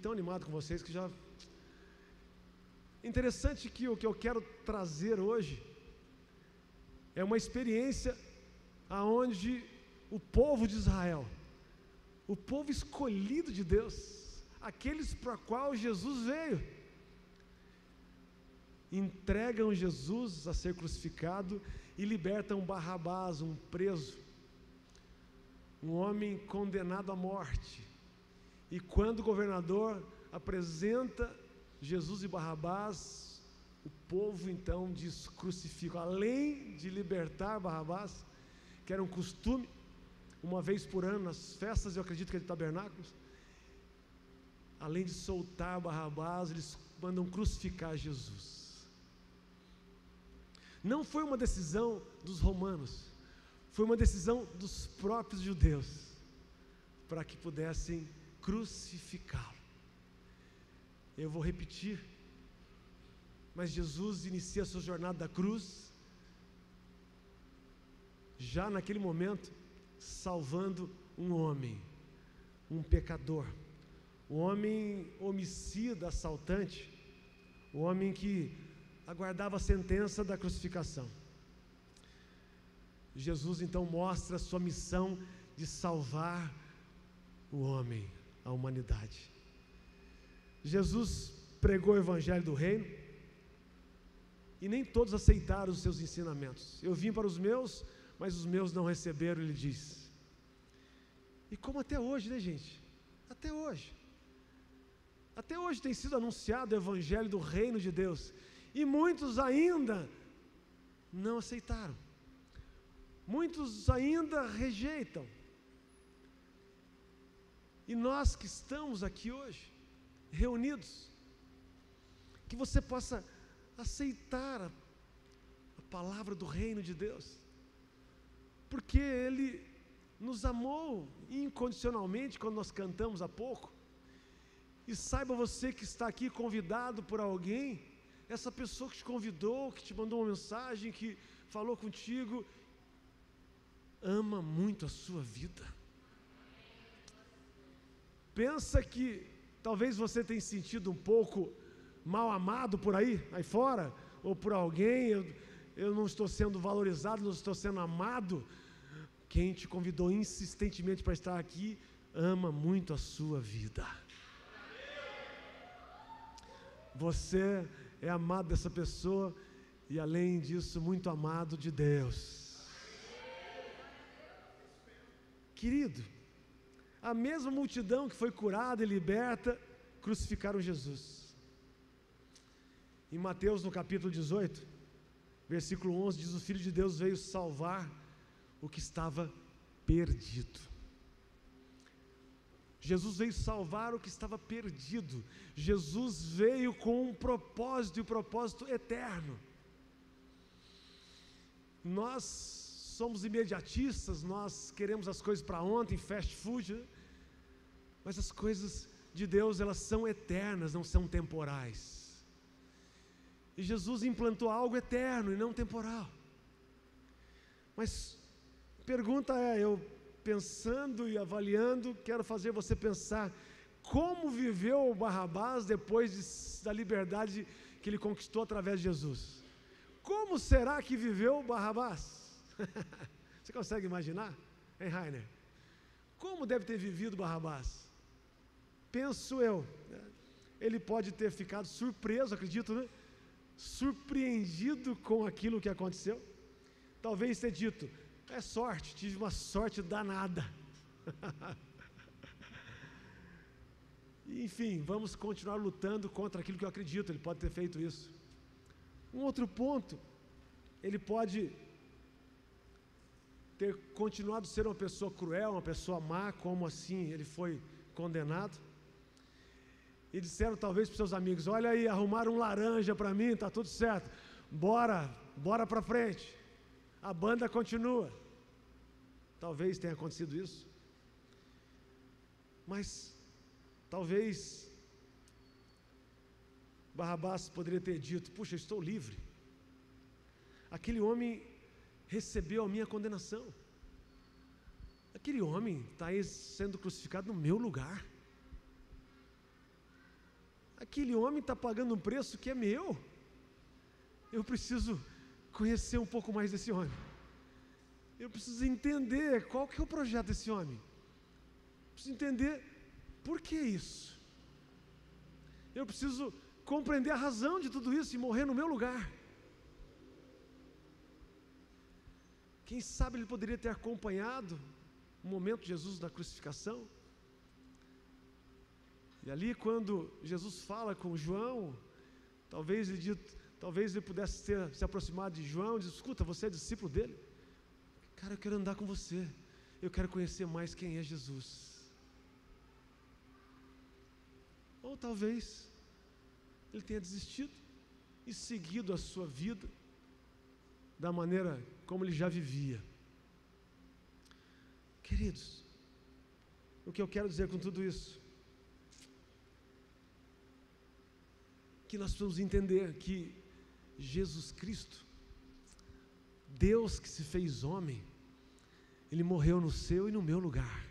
tão animado com vocês que já... Interessante que o que eu quero trazer hoje é uma experiência aonde o povo de Israel, o povo escolhido de Deus, aqueles para qual Jesus veio, entregam Jesus a ser crucificado e libertam Barrabás, um preso, um homem condenado à morte. E quando o governador apresenta Jesus e Barrabás, o povo então diz: crucificam. Além de libertar Barrabás, que era um costume, uma vez por ano, nas festas, eu acredito que é de tabernáculos, além de soltar Barrabás, eles mandam crucificar Jesus. Não foi uma decisão dos romanos, foi uma decisão dos próprios judeus, para que pudessem crucificá-lo. Eu vou repetir, mas Jesus inicia a sua jornada da cruz, já naquele momento, salvando um homem, um pecador, um homem homicida, assaltante, um homem que aguardava a sentença da crucificação. Jesus então mostra a sua missão de salvar o homem, a humanidade. Jesus pregou o evangelho do reino e nem todos aceitaram os seus ensinamentos. Eu vim para os meus, mas os meus não receberam, ele diz. E como até hoje, né, gente? Até hoje tem sido anunciado o evangelho do reino de Deus, e muitos ainda não aceitaram, muitos ainda rejeitam. E nós que estamos aqui hoje, reunidos, que você possa aceitar a palavra do reino de Deus, porque Ele nos amou incondicionalmente, quando nós cantamos há pouco. E saiba você que está aqui convidado por alguém, essa pessoa que te convidou, que te mandou uma mensagem, que falou contigo, ama muito a sua vida. Pensa que talvez você tenha sentido um pouco mal amado por aí fora, ou por alguém, eu não estou sendo valorizado, não estou sendo amado. Quem te convidou insistentemente para estar aqui, ama muito a sua vida. Você é amado dessa pessoa, e além disso, muito amado de Deus. Querido, a mesma multidão que foi curada e liberta, crucificaram Jesus. Em Mateus, no capítulo 18, versículo 11, diz: o Filho de Deus veio salvar o que estava perdido. Jesus veio salvar o que estava perdido. Jesus veio com um propósito, e um propósito eterno. Nós somos imediatistas, nós queremos as coisas para ontem, fast food, né? Mas as coisas de Deus, elas são eternas, não são temporais. E Jesus implantou algo eterno e não temporal. Mas pergunta é, eu pensando e avaliando, quero fazer você pensar: como viveu o Barrabás depois da liberdade que ele conquistou através de Jesus? Como será que viveu o Barrabás? Você consegue imaginar, hein, Rainer? Como deve ter vivido Barrabás? Penso eu, ele pode ter ficado surpreso, acredito, né? Surpreendido com aquilo que aconteceu. Talvez ter dito: é sorte, tive uma sorte danada. Enfim, vamos continuar lutando contra aquilo que eu acredito. Ele pode ter feito isso. Um outro ponto, ele pode ter continuado a ser uma pessoa cruel, uma pessoa má, como assim ele foi condenado. E disseram talvez para os seus amigos: olha aí, arrumaram um laranja para mim, está tudo certo, bora para frente, a banda continua. Talvez tenha acontecido isso, mas talvez Barrabás poderia ter dito: puxa, eu estou livre, aquele homem recebeu a minha condenação, aquele homem está aí sendo crucificado no meu lugar, aquele homem está pagando um preço que é meu. Eu preciso conhecer um pouco mais desse homem. Eu preciso entender qual que é o projeto desse homem. Eu preciso entender por que isso. Eu preciso compreender a razão de tudo isso e morrer no meu lugar. Quem sabe ele poderia ter acompanhado o momento de Jesus na crucificação. E ali, quando Jesus fala com João, talvez ele pudesse ter se aproximado de João e dizer: escuta, você é discípulo dele? Cara, eu quero andar com você. Eu quero conhecer mais quem é Jesus. Ou talvez ele tenha desistido e seguido a sua vida da maneira como ele já vivia. Queridos, o que eu quero dizer com tudo isso? Que nós precisamos entender que Jesus Cristo, Deus que se fez homem, Ele morreu no seu e no meu lugar.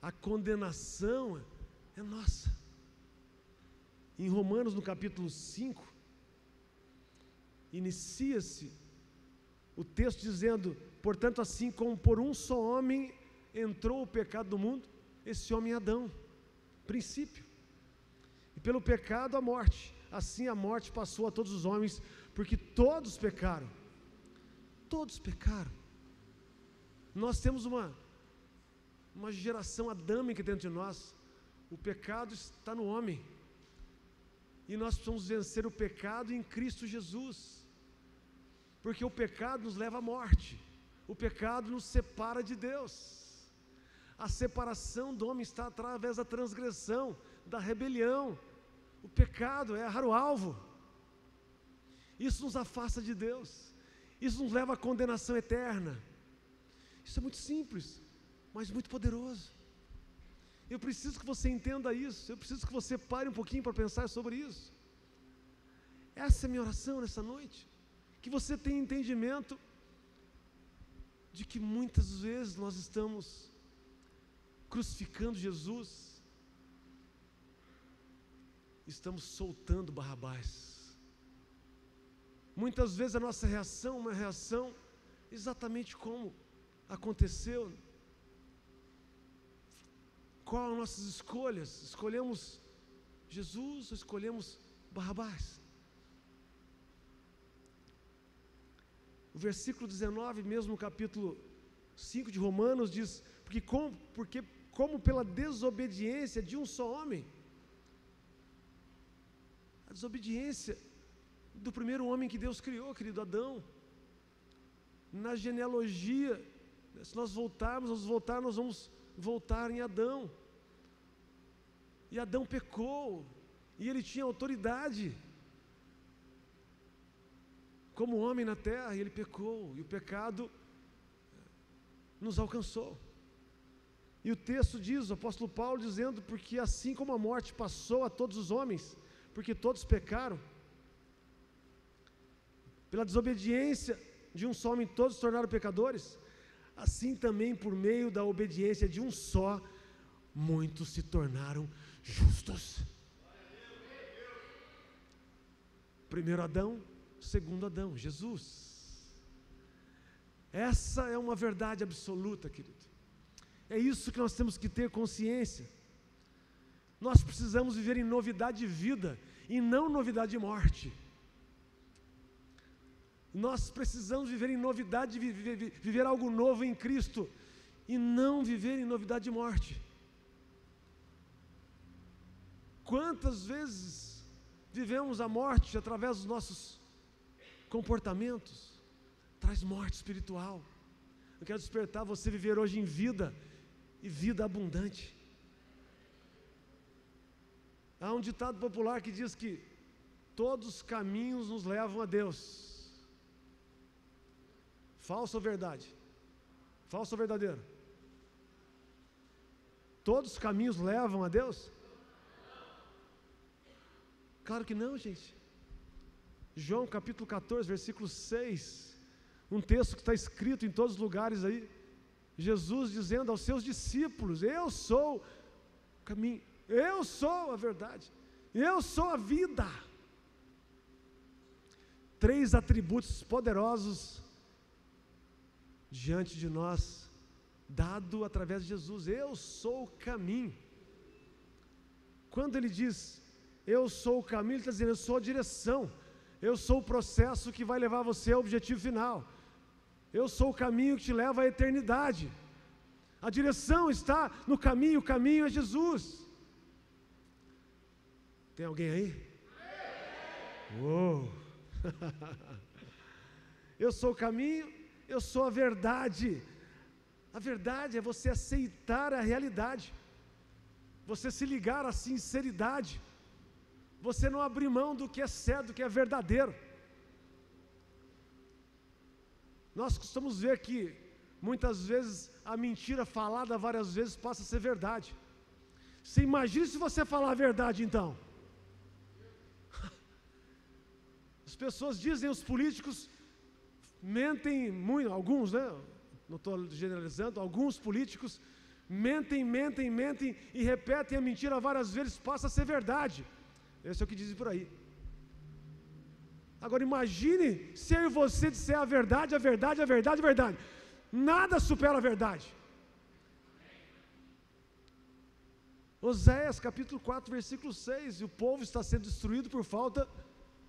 A condenação é nossa. Em Romanos, no capítulo 5, inicia-se o texto dizendo: portanto, assim como por um só homem entrou o pecado no mundo, esse homem é Adão, princípio. E pelo pecado a morte, assim a morte passou a todos os homens, porque todos pecaram. Todos pecaram. Nós temos uma geração adâmica dentro de nós. O pecado está no homem. E nós precisamos vencer o pecado em Cristo Jesus. Porque o pecado nos leva à morte. O pecado nos separa de Deus. A separação do homem está através da transgressão, da rebelião. O pecado é errar o alvo. Isso nos afasta de Deus. Isso nos leva à condenação eterna. Isso é muito simples, mas muito poderoso. Eu preciso que você entenda isso. Eu preciso que você pare um pouquinho para pensar sobre isso. Essa é a minha oração nessa noite. Que você tenha entendimento de que muitas vezes nós estamos crucificando Jesus, estamos soltando Barrabás. Muitas vezes a nossa reação é uma reação exatamente como aconteceu. Qual as nossas escolhas? Escolhemos Jesus ou escolhemos Barrabás? O versículo 19, mesmo no capítulo 5 de Romanos, diz: porque como pela desobediência de um só homem, a desobediência do primeiro homem que Deus criou, querido Adão, na genealogia, se nós voltarmos, nós vamos voltar em Adão. E Adão pecou, e ele tinha autoridade como homem na terra, e ele pecou, e o pecado nos alcançou. E o texto diz, o apóstolo Paulo dizendo: porque assim como a morte passou a todos os homens, porque todos pecaram, pela desobediência de um só homem todos se tornaram pecadores, assim também por meio da obediência de um só, muitos se tornaram justos. Primeiro Adão, segundo Adão, Jesus. Essa é uma verdade absoluta, querido. É isso que nós temos que ter consciência. Nós precisamos viver em novidade de vida e não novidade de morte. Nós precisamos viver em novidade, viver algo novo em Cristo e não viver em novidade de morte. Quantas vezes vivemos a morte através dos nossos comportamentos? Traz morte espiritual. Eu quero despertar você a viver hoje em vida e vida abundante. Há um ditado popular que diz que todos os caminhos nos levam a Deus. Falso ou verdade? Falso ou verdadeiro? Todos os caminhos levam a Deus? Claro que não, gente. João capítulo 14, versículo 6, um texto que está escrito em todos os lugares aí, Jesus dizendo aos seus discípulos: eu sou o caminho, Eu sou a verdade. Eu sou a vida. 3 atributos poderosos diante de nós, dado através de Jesus. Eu sou o caminho. Quando ele diz, eu sou o caminho, ele está dizendo, eu sou a direção. Eu sou o processo que vai levar você ao objetivo final. Eu sou o caminho que te leva à eternidade. A direção está no caminho, o caminho é Jesus. Tem alguém aí? Uou! Eu sou o caminho, eu sou a verdade. A verdade é você aceitar a realidade, você se ligar à sinceridade, você não abrir mão do que é certo, do que é verdadeiro. Nós costumamos ver que muitas vezes a mentira falada várias vezes passa a ser verdade. Você imagina se você falar a verdade então? As pessoas dizem, os políticos mentem muito, alguns, né? Não estou generalizando, alguns políticos mentem e repetem a mentira várias vezes, passa a ser verdade. Esse é o que dizem por aí. Agora imagine se eu e você disser a verdade, a verdade, a verdade, a verdade. Nada supera a verdade. Oséias capítulo 4, versículo 6, e o povo está sendo destruído por falta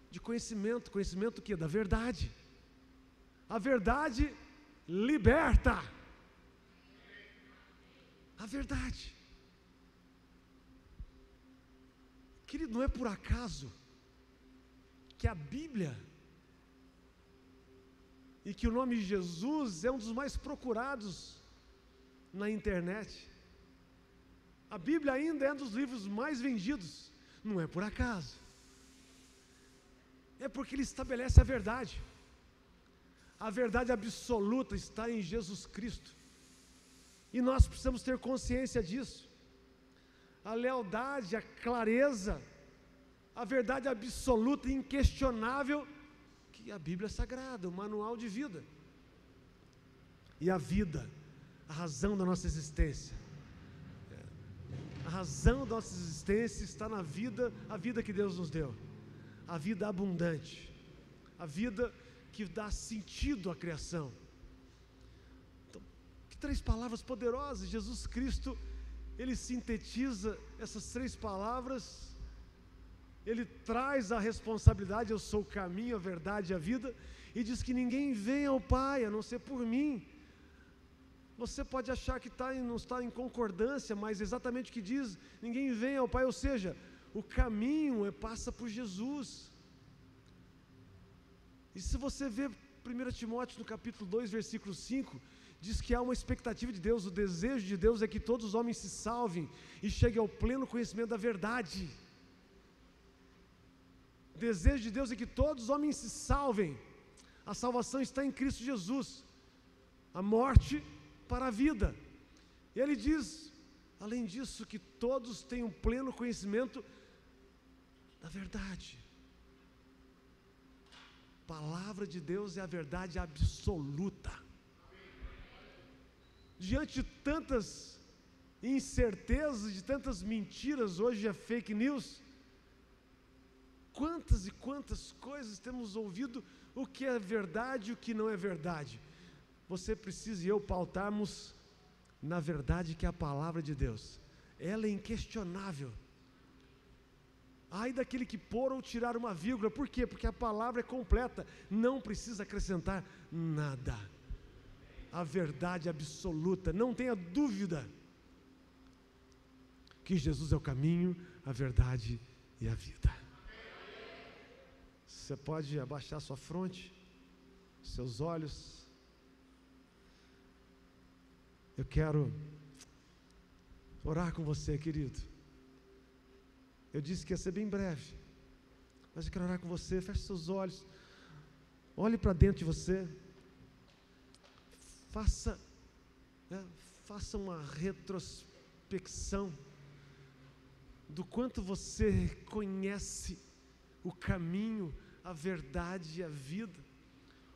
de conhecimento. Conhecimento o quê? Da verdade. A verdade liberta. A verdade. Querido, não é por acaso que a Bíblia e que o nome de Jesus é um dos mais procurados na internet. A Bíblia ainda é um dos livros mais vendidos. Não é por acaso. É porque ele estabelece a verdade. A verdade absoluta está em Jesus Cristo. E nós precisamos ter consciência disso. A lealdade, a clareza, a verdade absoluta e inquestionável, que a Bíblia é sagrada, o manual de vida. E a vida, a razão da nossa existência. A razão da nossa existência está na vida, a vida que Deus nos deu. A vida abundante, a vida que dá sentido à criação. Então, que 3 palavras poderosas. Jesus Cristo, ele sintetiza essas 3 palavras, ele traz a responsabilidade, eu sou o caminho, a verdade e a vida, e diz que ninguém vem ao Pai, a não ser por mim. Você pode achar que não está em concordância, mas exatamente o que diz, ninguém vem ao Pai, ou seja, o caminho passa por Jesus. E se você vê 1 Timóteo no capítulo 2, versículo 5, diz que há uma expectativa de Deus, o desejo de Deus é que todos os homens se salvem e cheguem ao pleno conhecimento da verdade. O desejo de Deus é que todos os homens se salvem. A salvação está em Cristo Jesus, a morte para a vida. E ele diz, além disso, que todos tenham pleno conhecimento da verdade. A palavra de Deus é a verdade absoluta. Diante de tantas incertezas, de tantas mentiras, hoje é fake news, quantas e quantas coisas temos ouvido, o que é verdade e o que não é verdade. Você precisa e eu pautarmos na verdade que é a palavra de Deus. Ela é inquestionável. Ai daquele que pôr ou tirar uma vírgula. Por quê? Porque a palavra é completa, não precisa acrescentar nada. A verdade absoluta, não tenha dúvida que Jesus é o caminho, a verdade e a vida. Você pode abaixar sua fronte, seus olhos. Eu quero orar com você, querido. Eu disse que ia ser bem breve, mas eu quero orar com você. Feche seus olhos, olhe para dentro de você, faça uma retrospecção do quanto você conhece o caminho, a verdade e a vida.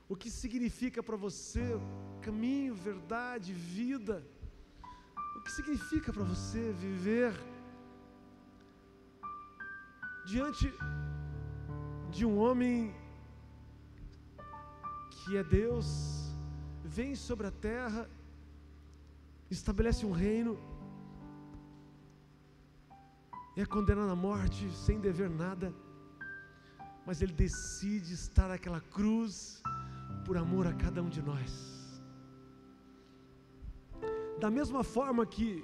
O que significa para você caminho, verdade, vida? O que significa para você viver diante de um homem que é Deus, vem sobre a terra, estabelece um reino, é condenado à morte sem dever nada, mas ele decide estar naquela cruz por amor a cada um de nós. Da mesma forma que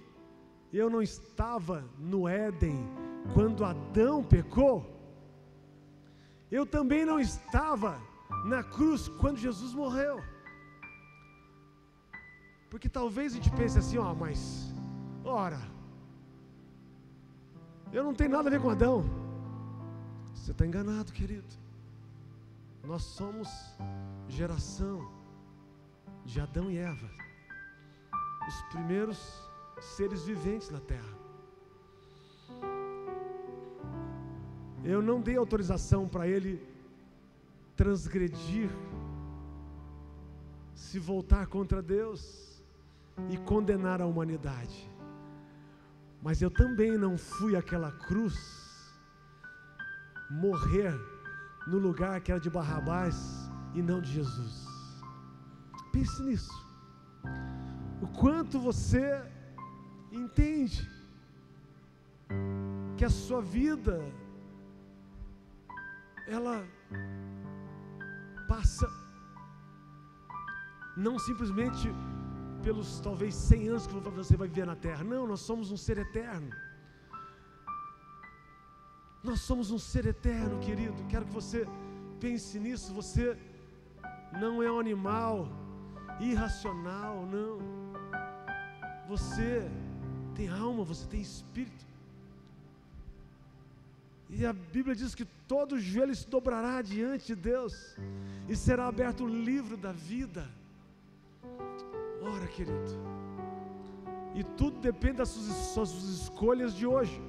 eu não estava no Éden quando Adão pecou, eu também não estava na cruz quando Jesus morreu. Porque talvez a gente pense assim, mas, ora, eu não tenho nada a ver com Adão. Você está enganado, querido. Nós somos geração de Adão e Eva, os primeiros seres viventes na terra. Eu não dei autorização para ele transgredir, se voltar contra Deus e condenar a humanidade. Mas eu também não fui àquela cruz morrer no lugar que era de Barrabás e não de Jesus. Pense nisso. O quanto você entende que a sua vida ela passa não simplesmente pelos talvez 100 anos que você vai viver na terra. Não, nós somos um ser eterno. Nós somos um ser eterno, querido. Quero que você pense nisso. Você não é um animal irracional, não. Você tem alma, você tem espírito. E a Bíblia diz que todo joelho se dobrará diante de Deus e será aberto o livro da vida. Ora, querido, e tudo depende das suas escolhas de hoje.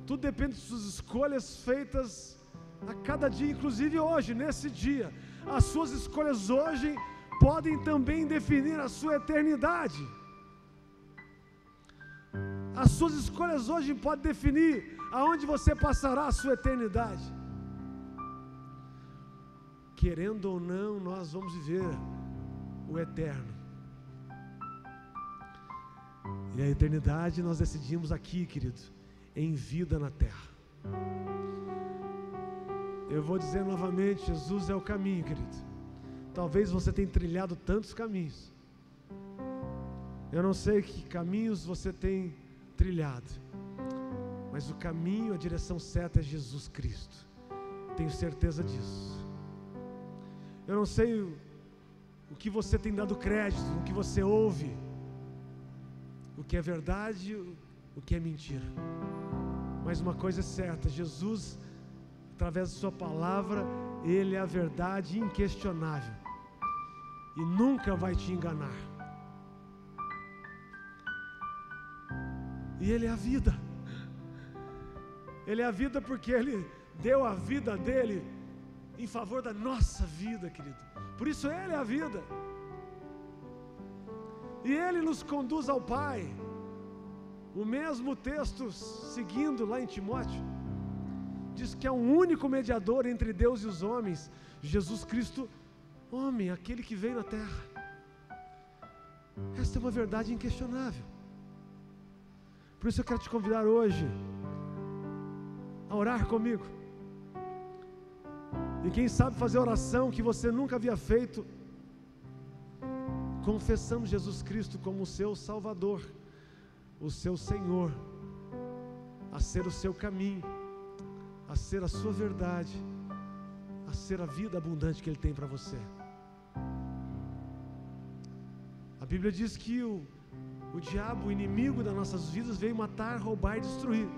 Tudo depende das suas escolhas feitas a cada dia, inclusive hoje, nesse dia. As suas escolhas hoje podem também definir a sua eternidade. As suas escolhas hoje podem definir aonde você passará a sua eternidade. Querendo ou não, nós vamos viver o eterno. E a eternidade nós decidimos aqui, querido, em vida na terra. Eu vou dizer novamente, Jesus é o caminho, querido. Talvez você tenha trilhado tantos caminhos. Eu não sei que caminhos você tem trilhado, mas o caminho, a direção certa é Jesus Cristo. Tenho certeza disso. Eu não sei o que você tem dado crédito, o que você ouve, o que é verdade, o que é mentira. Mas uma coisa é certa, Jesus, através da sua palavra, Ele é a verdade inquestionável e nunca vai te enganar. E Ele é a vida. Ele é a vida porque Ele deu a vida dEle em favor da nossa vida, querido. Por isso Ele é a vida. E Ele nos conduz ao Pai. O mesmo texto, seguindo lá em Timóteo, diz que é um único mediador entre Deus e os homens, Jesus Cristo, homem, aquele que veio na terra. Esta é uma verdade inquestionável. Por isso eu quero te convidar hoje a orar comigo. E quem sabe fazer oração que você nunca havia feito, confessando Jesus Cristo como o seu Salvador, o seu Senhor, a ser o seu caminho, a ser a sua verdade, a ser a vida abundante que Ele tem para você. A Bíblia diz que o diabo, o inimigo das nossas vidas, veio matar, roubar e destruir.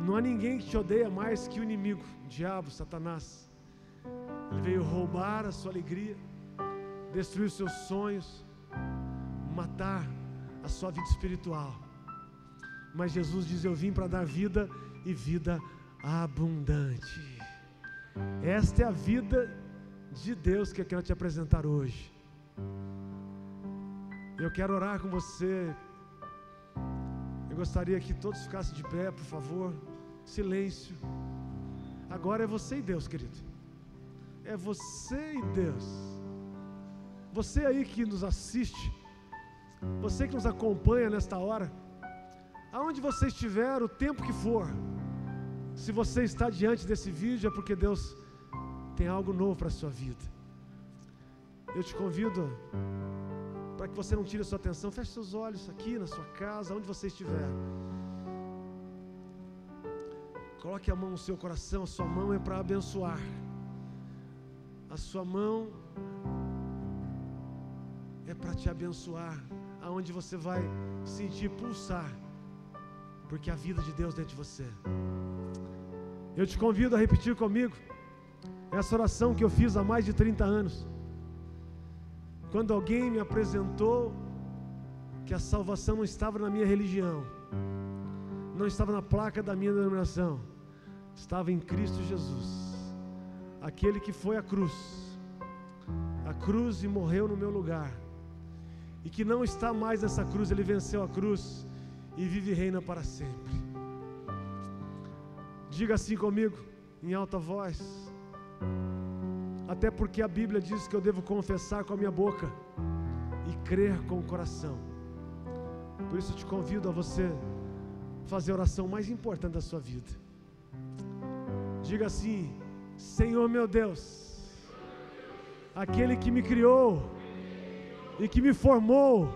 Não há ninguém que te odeia mais que o inimigo, o diabo, Satanás. Ele veio roubar a sua alegria, destruir os seus sonhos, matar a sua vida espiritual. Mas Jesus diz: eu vim para dar vida e vida abundante. Esta é a vida de Deus que eu quero te apresentar hoje. Eu quero orar com você. Eu gostaria que todos ficassem de pé, por favor. silêncio. Agora é você e Deus, querido. É você e Deus. Você aí que nos assiste, você que nos acompanha nesta hora, aonde você estiver, o tempo que for, se você está diante desse vídeo, é porque Deus tem algo novo para a sua vida. Eu te convido para que você não tire a sua atenção, feche seus olhos aqui na sua casa, onde você estiver. Coloque a mão no seu coração. A sua mão é para abençoar. A sua mão é para te abençoar, aonde você vai sentir pulsar, porque a vida de Deus dentro de você. Eu te convido a repetir comigo essa oração que eu fiz há mais de 30 anos. Quando alguém me apresentou que a salvação não estava na minha religião, não estava na placa da minha denominação, estava em Cristo Jesus, aquele que foi à cruz e morreu no meu lugar, e que não está mais nessa cruz, ele venceu a cruz e vive e reina para sempre. Diga assim comigo, em alta voz, até porque a Bíblia diz que eu devo confessar com a minha boca e crer com o coração. Por isso eu te convido a você fazer a oração mais importante da sua vida. Diga assim: Senhor meu Deus, aquele que me criou e que me formou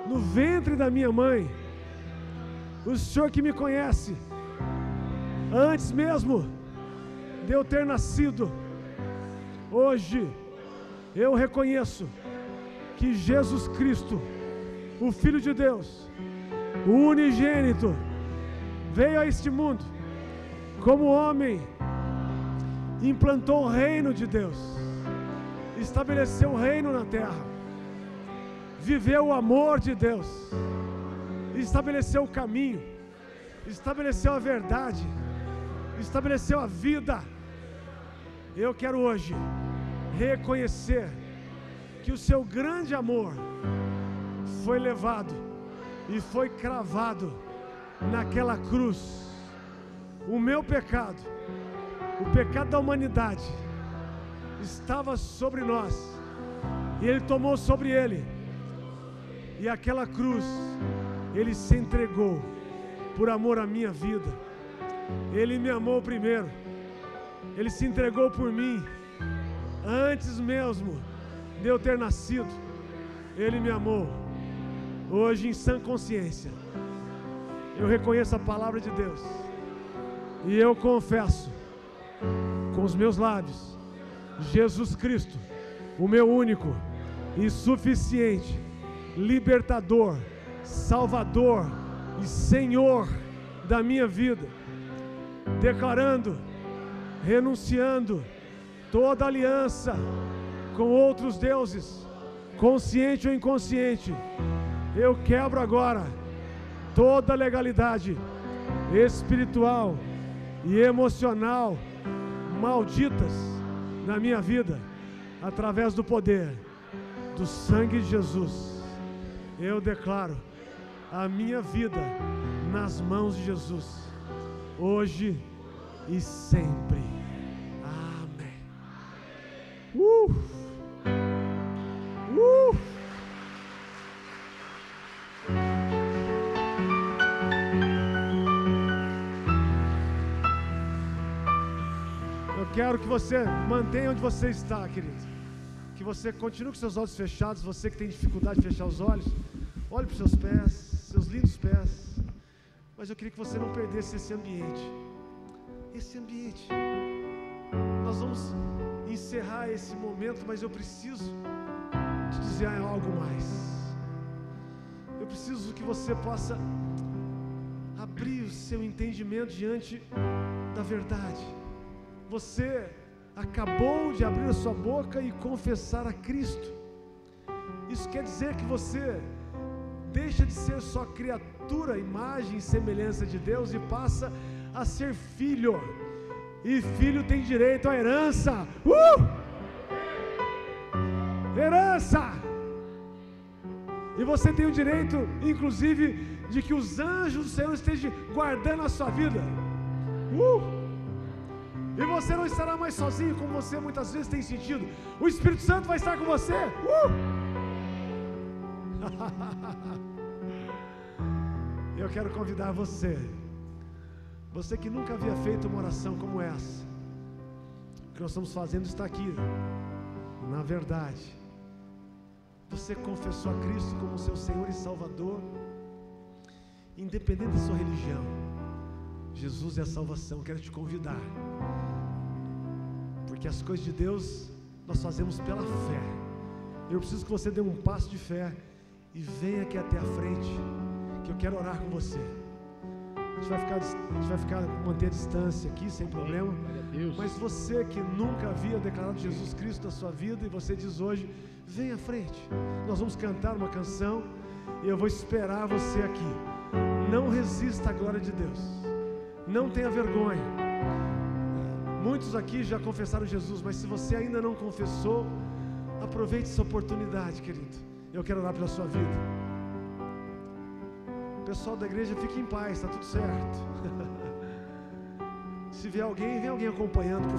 no ventre da minha mãe, o Senhor que me conhece antes mesmo de eu ter nascido, hoje eu reconheço que Jesus Cristo, o Filho de Deus, o unigênito, veio a este mundo como homem, implantou o reino de Deus, estabeleceu o reino na terra, viveu o amor de Deus, estabeleceu o caminho, estabeleceu a verdade, estabeleceu a vida. Eu quero hoje reconhecer que o seu grande amor foi levado e foi cravado naquela cruz. O meu pecado, o pecado da humanidade, estava sobre nós, e Ele tomou sobre Ele, e aquela cruz, Ele se entregou por amor à minha vida. Ele me amou primeiro, Ele se entregou por mim, antes mesmo de eu ter nascido, Ele me amou. Hoje, em sã consciência, eu reconheço a palavra de Deus, e eu confesso com os meus lábios, Jesus Cristo, o meu único e suficiente libertador, Salvador e Senhor da minha vida, declarando, renunciando toda aliança com outros deuses, consciente ou inconsciente. Eu quebro agora toda legalidade espiritual e emocional malditas na minha vida, através do poder do sangue de Jesus. Eu declaro a minha vida nas mãos de Jesus, hoje e sempre. Amém. Eu quero que você mantenha onde você está, querido. Que você continue com seus olhos fechados. Você que tem dificuldade de fechar os olhos, olhe para os seus pés, seus lindos pés. Mas eu queria que você não perdesse esse ambiente. Esse ambiente. Nós vamos encerrar esse momento, mas eu preciso te dizer algo mais. Eu preciso que você possa abrir o seu entendimento diante da verdade. Você acabou de abrir a sua boca e confessar a Cristo. Isso quer dizer que você deixa de ser só criatura, imagem e semelhança de Deus, e passa a ser filho. E filho tem direito à herança. Herança! E você tem o direito, inclusive, de que os anjos do Senhor estejam guardando a sua vida. E você não estará mais sozinho, como você muitas vezes tem sentido. O Espírito Santo vai estar com você. Eu quero convidar você que nunca havia feito uma oração como essa. O que nós estamos fazendo está aqui. Na verdade, você confessou a Cristo como seu Senhor e Salvador, independente da sua religião. Jesus é a salvação. Quero te convidar, porque as coisas de Deus nós fazemos pela fé. Eu preciso que você dê um passo de fé e venha aqui até a frente, que eu quero orar com você. A gente vai ficar manter a distância aqui sem problema. Mas você que nunca havia declarado Jesus Cristo na sua vida e você diz hoje, vem à frente. Nós vamos cantar uma canção e eu vou esperar você aqui. Não resista à glória de Deus. Não tenha vergonha. Muitos aqui já confessaram Jesus, mas se você ainda não confessou, aproveite essa oportunidade, querido. Eu quero orar pela sua vida. Pessoal da igreja, fique em paz, está tudo certo. Se vier alguém, vem alguém acompanhando, por favor.